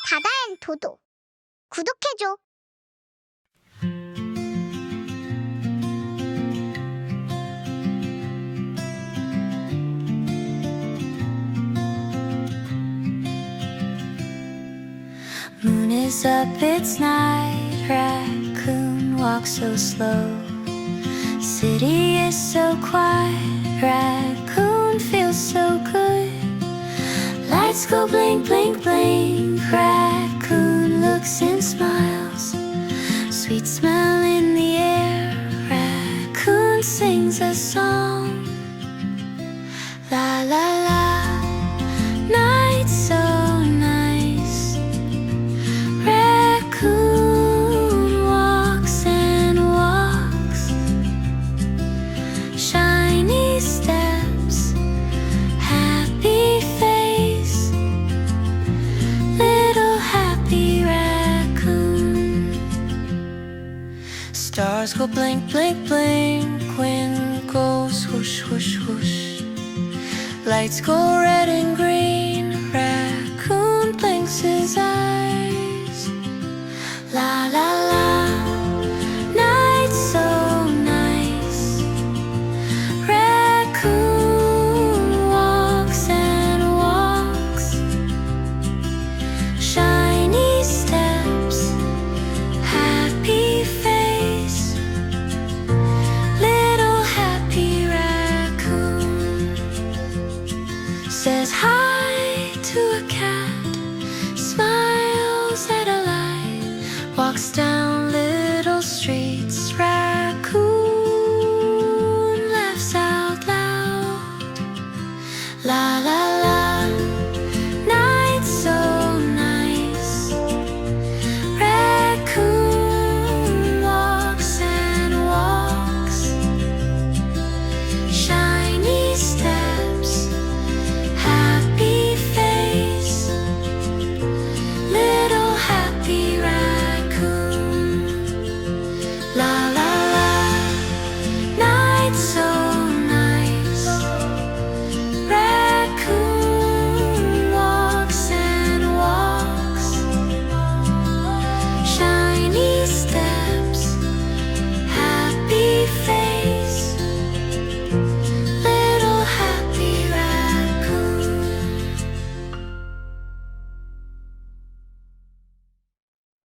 다다앤도도. 구독해줘. Moon is up, it's night. Raccoon walks so slow. City is so quiet. Raccoon feels so good. Lights go blink, blink, blink. Raccoon looks and smiles. Sweet smell in the air. Raccoon sings a song. La la la. Night so nice. Raccoon walks and walks. Shiny steps. Happy face. Little happy raccoon. Stars go blink, blink, blink. Wind goes whoosh, whoosh, whoosh. Lights go red and green. Raccoon blinks his eyes. La la la. Night so nice. Raccoon walks and walks. Shiny steps. Happy face. Little happy raccoon. Says hi to a cat.